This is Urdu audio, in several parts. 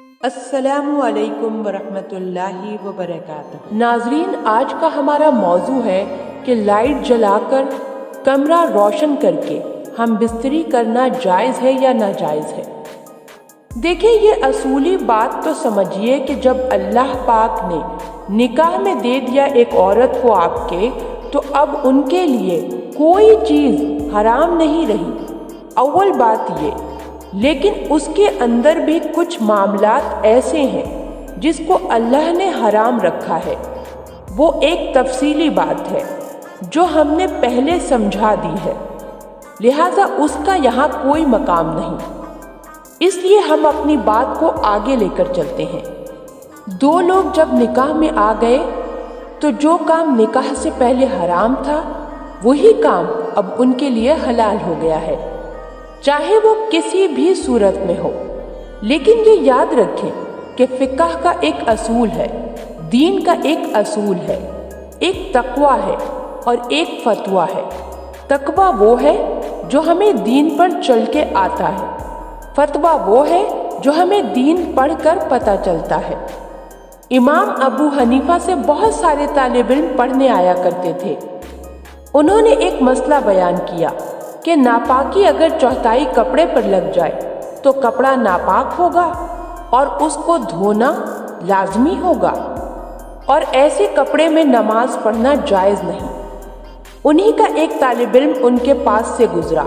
السلام علیکم ورحمۃ اللہ وبرکاتہ۔ ناظرین، آج کا ہمارا موضوع ہے کہ لائٹ جلا کر کمرہ روشن کر کے ہم بستری کرنا جائز ہے یا ناجائز ہے۔ دیکھیں، یہ اصولی بات تو سمجھیے کہ جب اللہ پاک نے نکاح میں دے دیا ایک عورت کو آپ کے، تو اب ان کے لیے کوئی چیز حرام نہیں رہی۔ اول بات یہ، لیکن اس کے اندر بھی کچھ معاملات ایسے ہیں جس کو اللہ نے حرام رکھا ہے۔ وہ ایک تفصیلی بات ہے جو ہم نے پہلے سمجھا دی ہے، لہذا اس کا یہاں کوئی مقام نہیں، اس لیے ہم اپنی بات کو آگے لے کر چلتے ہیں۔ دو لوگ جب نکاح میں آ گئے تو جو کام نکاح سے پہلے حرام تھا وہی کام اب ان کے لیے حلال ہو گیا ہے، چاہے وہ کسی بھی صورت میں ہو۔ لیکن یہ یاد رکھیں کہ فقہ کا ایک اصول ہے، دین کا ایک اصول ہے، ایک تقویٰ ہے اور ایک فتویٰ ہے۔ تقویٰ وہ ہے جو ہمیں دین پر چل کے آتا ہے، فتویٰ وہ ہے جو ہمیں دین پڑھ کر پتہ چلتا ہے۔ امام ابو حنیفہ سے بہت سارے طالب علم پڑھنے آیا کرتے تھے۔ انہوں نے ایک مسئلہ بیان کیا کہ ناپاکی اگر چوتھائی کپڑے پر لگ جائے تو کپڑا ناپاک ہوگا اور اس کو دھونا لازمی ہوگا، اور ایسے کپڑے میں نماز پڑھنا جائز نہیں۔ انہی کا ایک طالب علم ان کے پاس سے گزرا،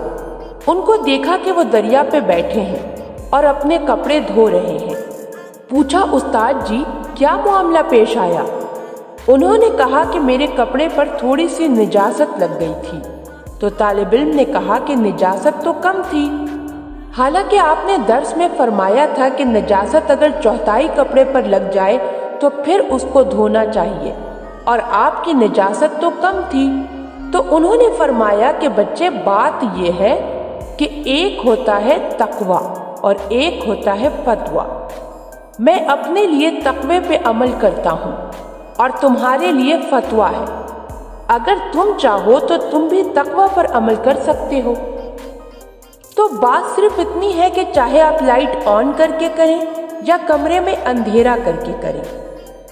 ان کو دیکھا کہ وہ دریا پہ بیٹھے ہیں اور اپنے کپڑے دھو رہے ہیں۔ پوچھا، استاد جی کیا معاملہ پیش آیا؟ انہوں نے کہا کہ میرے کپڑے پر تھوڑی سی نجاست لگ گئی تھی۔ تو طالب علم نے کہا کہ نجاست تو کم تھی، حالانکہ آپ نے درس میں فرمایا تھا کہ نجاست اگر چوتھائی کپڑے پر لگ جائے تو پھر اس کو دھونا چاہیے، اور آپ کی نجاست تو کم تھی۔ تو انہوں نے فرمایا کہ بچے، بات یہ ہے کہ ایک ہوتا ہے تقویٰ اور ایک ہوتا ہے فتویٰ۔ میں اپنے لیے تقوی پہ عمل کرتا ہوں اور تمہارے لیے فتویٰ ہے۔ اگر تم چاہو تو تم بھی تقویٰ پر عمل کر سکتے ہو۔ تو بات صرف اتنی ہے کہ چاہے آپ لائٹ آن کر کے کریں یا کمرے میں اندھیرا کر کے کریں،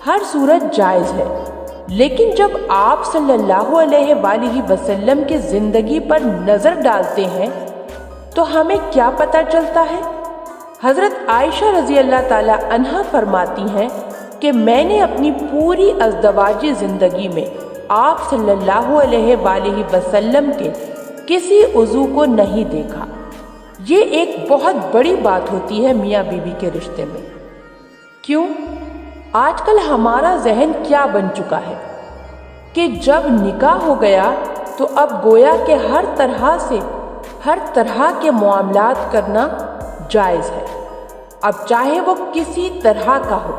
ہر صورت جائز ہے۔ لیکن جب آپ صلی اللہ علیہ وآلہ وسلم کی زندگی پر نظر ڈالتے ہیں تو ہمیں کیا پتہ چلتا ہے؟ حضرت عائشہ رضی اللہ تعالی عنہا فرماتی ہیں کہ میں نے اپنی پوری ازدواجی زندگی میں آپ صلی اللہ علیہ وآلہ وسلم کے کسی عضو کو نہیں دیکھا۔ یہ ایک بہت بڑی بات ہوتی ہے میاں بیوی کے رشتے میں۔ کیوں؟ آج کل ہمارا ذہن کیا بن چکا ہے کہ جب نکاح ہو گیا تو اب گویا کہ ہر طرح کے معاملات کرنا جائز ہے، اب چاہے وہ کسی طرح کا ہو۔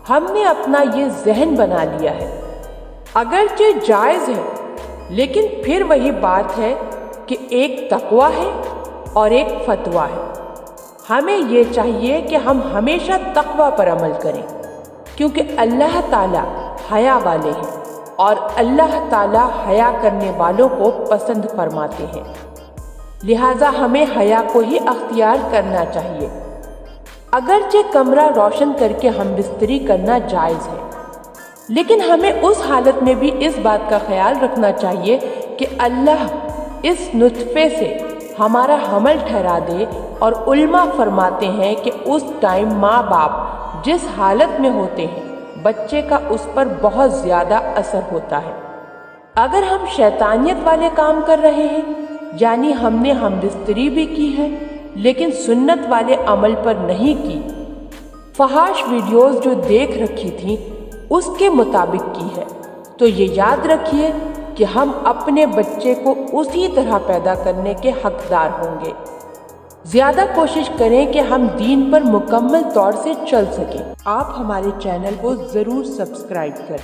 ہم نے اپنا یہ ذہن بنا لیا ہے، اگرچہ جائز ہے لیکن پھر وہی بات ہے کہ ایک تقویٰ ہے اور ایک فتویٰ ہے۔ ہمیں یہ چاہیے کہ ہم ہمیشہ تقویٰ پر عمل کریں، کیونکہ اللہ تعالیٰ حیا والے ہیں اور اللہ تعالیٰ حیا کرنے والوں کو پسند فرماتے ہیں، لہٰذا ہمیں حیا کو ہی اختیار کرنا چاہیے۔ اگرچہ کمرہ روشن کر کے ہم بستری کرنا جائز ہے، لیکن ہمیں اس حالت میں بھی اس بات کا خیال رکھنا چاہیے کہ اللہ اس نطفے سے ہمارا حمل ٹھہرا دے، اور علماء فرماتے ہیں کہ اس ٹائم ماں باپ جس حالت میں ہوتے ہیں بچے کا اس پر بہت زیادہ اثر ہوتا ہے۔ اگر ہم شیطانیت والے کام کر رہے ہیں، یعنی ہم نے ہم بستری بھی کی ہے لیکن سنت والے عمل پر نہیں کی، فحش ویڈیوز جو دیکھ رکھی تھیں اس کے مطابق کی ہے، تو یہ یاد رکھیے کہ ہم اپنے بچے کو اسی طرح پیدا کرنے کے حقدار ہوں گے۔ زیادہ کوشش کریں کہ ہم دین پر مکمل طور سے چل سکیں۔ آپ ہمارے چینل کو ضرور سبسکرائب کریں۔